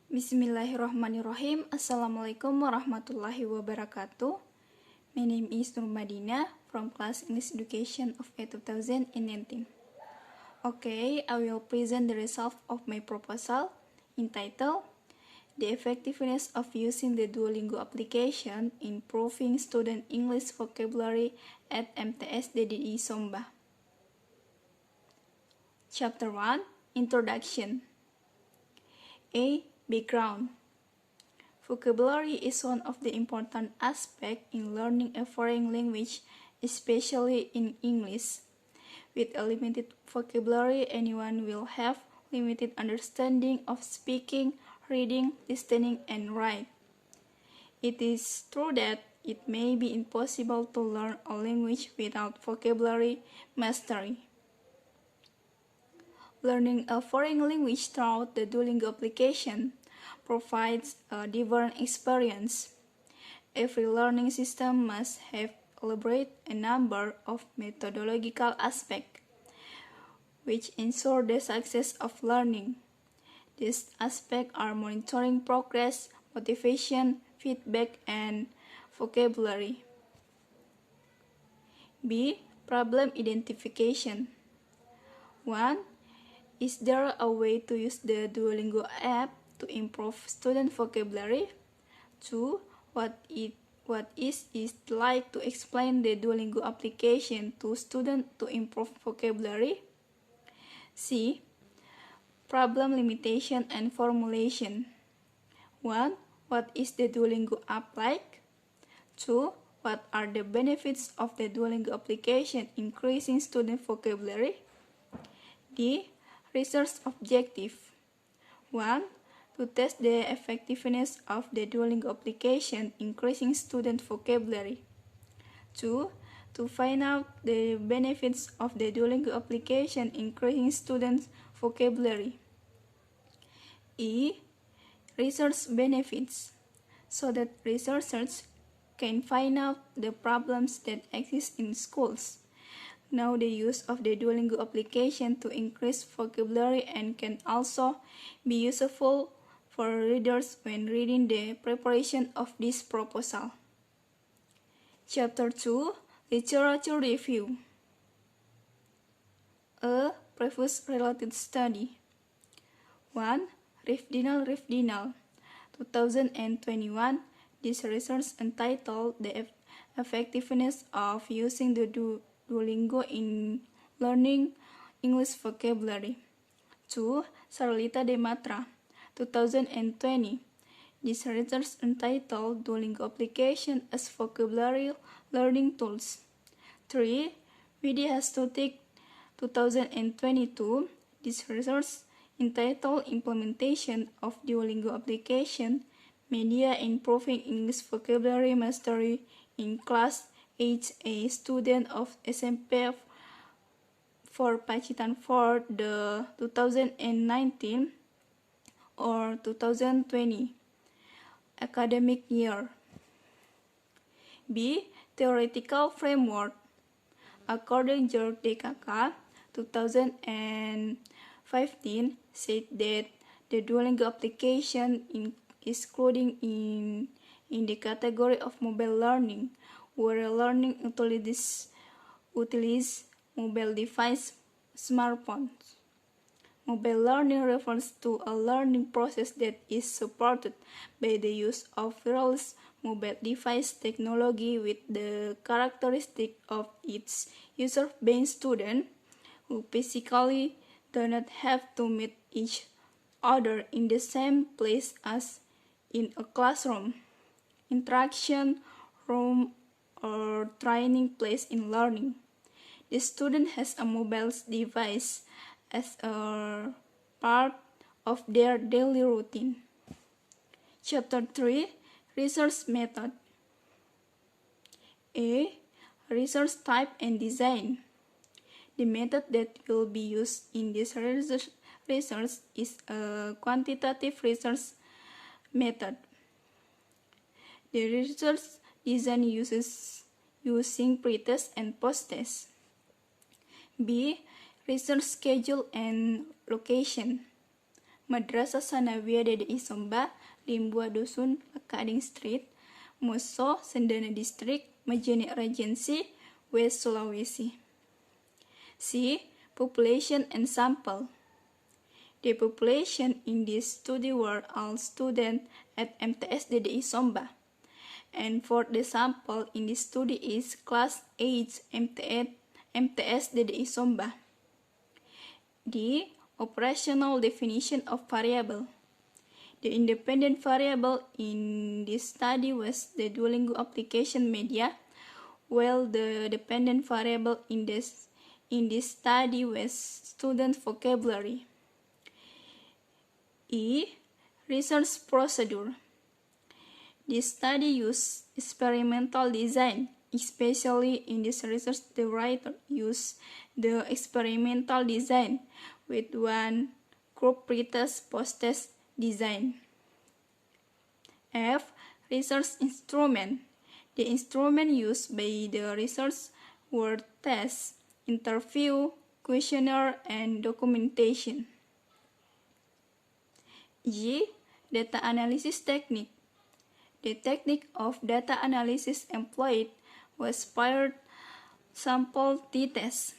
Bismillahirrahmanirrahim. Assalamualaikum warahmatullahi wabarakatuh. My name is Nur Madina from class English Education of 2019. Okay, I will present the result of my proposal entitled The Effectiveness of Using the Duolingo Application Improving Student English Vocabulary at MTS DDI Somba. Chapter 1, Introduction. A. Background. Vocabulary is one of the important aspects in learning a foreign language, especially in English. With a limited vocabulary, anyone will have limited understanding of speaking, reading, listening, and writing. It is true that it may be impossible to learn a language without vocabulary mastery. Learning a foreign language through the Duolingo application provides a different experience. Every learning system must have elaborate a number of methodological aspects which ensure the success of learning. These aspects are monitoring progress, motivation, feedback, and vocabulary. B. Problem identification. 1. Is there a way to use the Duolingo app to improve student vocabulary? 2. What is it like to explain the Duolingo application to students to improve vocabulary? C. Problem limitation and formulation. 1. What is the Duolingo app like? 2. What are the benefits of the Duolingo application increasing student vocabulary? D. Research objective. 1. To test the effectiveness of the Duolingo application increasing student vocabulary. 2. To find out the benefits of the Duolingo application increasing student vocabulary. E. Research benefits. So that researchers can find out the problems that exist in schools. Know the use of the Duolingo application to increase vocabulary and can also be useful for readers when reading the preparation of this proposal. Chapter 2, Literature Review. A. Previous related study. 1. Rifdinal, 2021. This research entitled The Effectiveness of Using the Duolingo in Learning English Vocabulary. 2. Sarlita Dematra, 2020. This research entitled Duolingo Application as Vocabulary Learning Tools. 3. Widya Stutik, 2022. This research entitled Implementation of Duolingo Application, Media Improving English Vocabulary Mastery in Class Age a student of SMP for Pacitan for the 2019 or 2020 academic year. B. Theoretical framework. According to George DKK, 2015 said that the Duolingo application is including in the category of mobile learning, where learning utilities mobile device smartphones. Mobile learning refers to a learning process that is supported by the use of wireless mobile device technology with the characteristic of its user being student who physically do not have to meet each other in the same place as in a classroom, interaction room, or training place in learning. The student has a mobile device as a part of their daily routine. Chapter 3, Research Method. A. Research Type and Design. The method that will be used in this research is a quantitative research method. The research design uses using pre-test and post-test. B. Research schedule and location. Madrasah Sanawiyah DDI Somba, Limbua Dusun, Kading Street, Muso, Sendana District, Majene Regency, West Sulawesi. C. Population and sample. The population in this study were all students at MTS DDI Somba, and for the sample in this study is class 8 MTS DDI Somba. D. Operational definition of variable. The independent variable in this study was the Duolingo application media, while the dependent variable in this study was student vocabulary. E. Research procedure. This study used experimental design. Especially in this research, the writer used the experimental design with one group pretest post-test design. F. Research instrument. The instrument used by the research were tests, interview, questionnaire, and documentation. G. Data analysis technique. The technique of data analysis employed was paired sample t-test.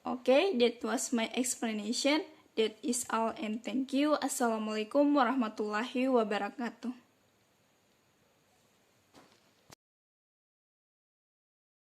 Okay, that was my explanation. That is all and thank you. Assalamualaikum warahmatullahi wabarakatuh.